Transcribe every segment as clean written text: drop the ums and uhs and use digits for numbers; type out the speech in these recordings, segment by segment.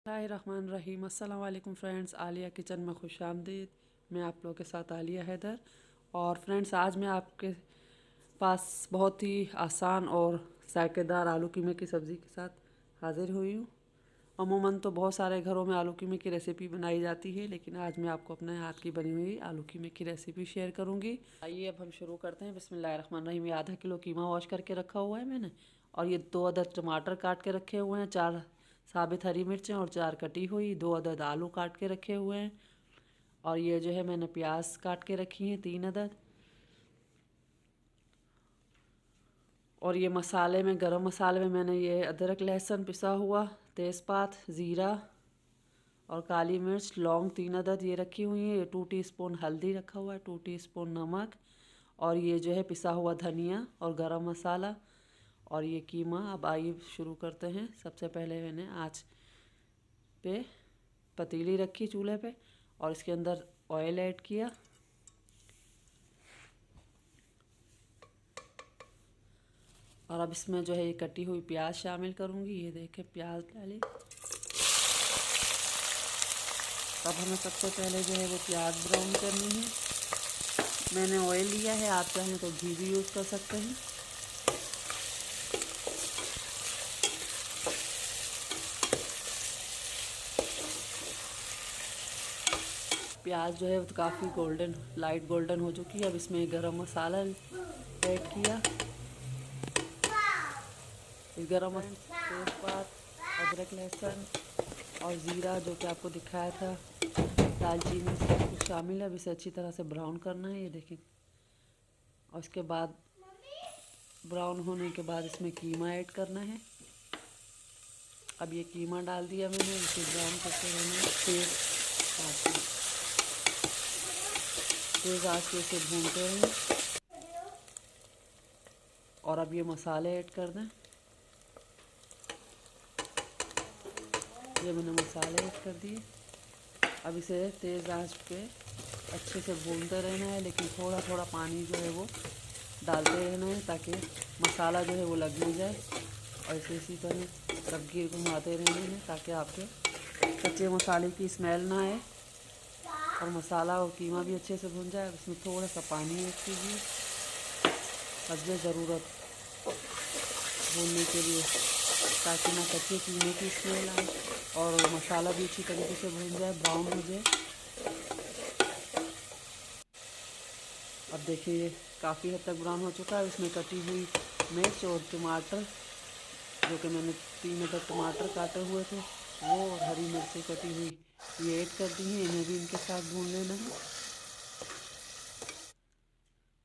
Bismillahirrahmanirrahim। अस्सलाम वालेकुम friends, Alia kitchen में खुश आमदीद। मैं आप लोगों के साथ आलिया हैदर। और फ्रेंड्स, आज मैं आपके पास बहुत ही आसान और जायकेदार आलू कीमे की सब्ज़ी के साथ हाज़िर हुई हूँ। अमूमन तो बहुत सारे घरों में आलू कीमे की रेसिपी बनाई जाती है, लेकिन आज मैं आपको अपने हाथ की बनी हुई आलू कीमे की रेसिपी शेयर करूँगी। आइए अब हम शुरू करते हैं। बिस्मिल्लाहिर्रहमानिर्रहीम। ये आधा किलो कीमा वॉश करके रखा हुआ है मैंने, और ये 2 अदद टमाटर काट के रखे हुए हैं, 4 साबित हरी मिर्चें और 4 कटी हुई, 2 अदद आलू काट के रखे हुए हैं, और ये जो है मैंने प्याज काट के रखी हैं 3 अदद। और ये मसाले में, गरम मसाले में मैंने ये अदरक लहसुन पिसा हुआ, तेज़पात, ज़ीरा और काली मिर्च, लौंग 3 अदद ये रखी हुई है। ये 2 टीस्पून हल्दी रखा हुआ है, 2 टीस्पून नमक, और ये जो है पिसा हुआ धनिया और गरम मसाला, और ये कीमा। अब आइए शुरू करते हैं। सबसे पहले मैंने आँच पे पतीली रखी चूल्हे पे, और इसके अंदर ऑयल ऐड किया, और अब इसमें जो है ये कटी हुई प्याज शामिल करूँगी। ये देखें, प्याज डाली। अब हमें सबसे पहले जो है वो प्याज ब्राउन करनी है। मैंने ऑयल लिया है, आप चाहें तो घी भी यूज़ कर सकते हैं। प्याज जो है वो काफ़ी गोल्डन, लाइट गोल्डन हो चुकी है। अब इसमें गरम मसाला ऐड किया। इस गरम मसाला, तेज़पात, अदरक लहसुन और ज़ीरा जो कि आपको दिखाया था, दालचीनी, सब कुछ शामिल है। अब इसे अच्छी तरह से ब्राउन करना है, ये देखें। और उसके बाद ब्राउन होने के बाद इसमें कीमा ऐड करना है। अब ये कीमा डाल दिया मैंने, इसे ब्राउन करते रहना है तेज़ आंच पे इसे भूनते रहें। और अब ये मसाले ऐड कर दें। ये मैंने मसाले ऐड कर दिए। अब इसे तेज़ आंच पे अच्छे से भूनते रहना है, लेकिन थोड़ा थोड़ा पानी जो है वो डालते रहना है, ताकि मसाला जो है वो लग नहीं जाए। और इसे इसी तरह रफ्गीर घुमाते रहना है, ताकि आपके कच्चे मसाले की स्मेल ना आए और मसाला और कीमा भी अच्छे से भुन जाए। इसमें थोड़ा सा पानी ऐड कीजिए हस्बे ज़रूरत भूनने के लिए, ताकि ना कच्चे कीमे की स्मेल आए और मसाला भी अच्छी तरीके से भून जाए, ब्राउन हो जाए। अब देखिए ये काफ़ी हद तक ब्राउन हो चुका है। इसमें कटी हुई मिर्च और टमाटर, जो कि मैंने 3 अदद टमाटर काटे हुए थे, वो और हरी मिर्ची कटी हुई ये ऐड कर दी हैं। इन्हें भी इनके साथ भून लेना है।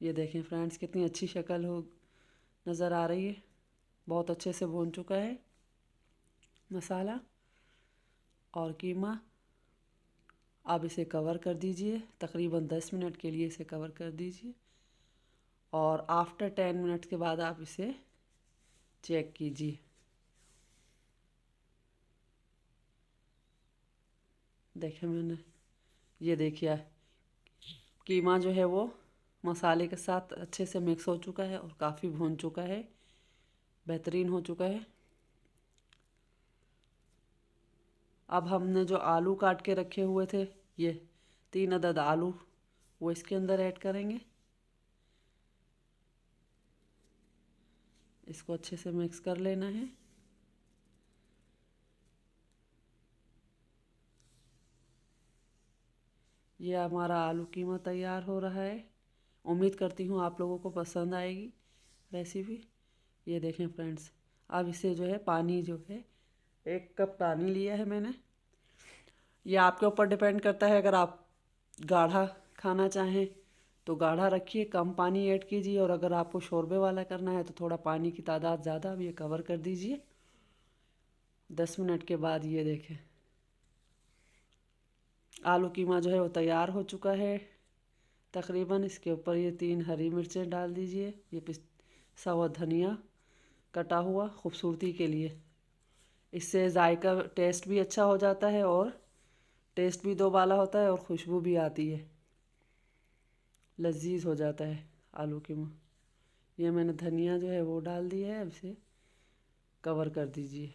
ये देखें फ्रेंड्स, कितनी अच्छी शक्ल हो नज़र आ रही है। बहुत अच्छे से भून चुका है मसाला और कीमा। अब इसे कवर कर दीजिए, तकरीबन 10 मिनट के लिए इसे कवर कर दीजिए, और आफ्टर 10 मिनट के बाद आप इसे चेक कीजिए। देखें मैंने, ये देखिए कीमा जो है वो मसाले के साथ अच्छे से मिक्स हो चुका है और काफ़ी भून चुका है, बेहतरीन हो चुका है। अब हमने जो आलू काट के रखे हुए थे, ये 3 अदद आलू, वो इसके अंदर ऐड करेंगे। इसको अच्छे से मिक्स कर लेना है। ये हमारा आलू कीमा तैयार हो रहा है। उम्मीद करती हूँ आप लोगों को पसंद आएगी रेसिपी। ये देखें फ्रेंड्स, अब इसे जो है पानी जो है 1 कप पानी लिया है मैंने। ये आपके ऊपर डिपेंड करता है, अगर आप गाढ़ा खाना चाहें तो गाढ़ा रखिए, कम पानी ऐड कीजिए, और अगर आपको शोरबे वाला करना है तो थोड़ा पानी की तादाद ज़्यादा। अब ये कवर कर दीजिए। 10 मिनट के बाद ये देखें आलू कीमा जो है वो तैयार हो चुका है तकरीबन। इसके ऊपर ये 3 हरी मिर्चें डाल दीजिए, ये पिसा हुआ धनिया कटा हुआ खूबसूरती के लिए। इससे जायका टेस्ट भी अच्छा हो जाता है, और टेस्ट भी दोबाला होता है, और खुशबू भी आती है, लजीज हो जाता है आलू कीमा। ये मैंने धनिया जो है वो डाल दिया है। अब इसे कवर कर दीजिए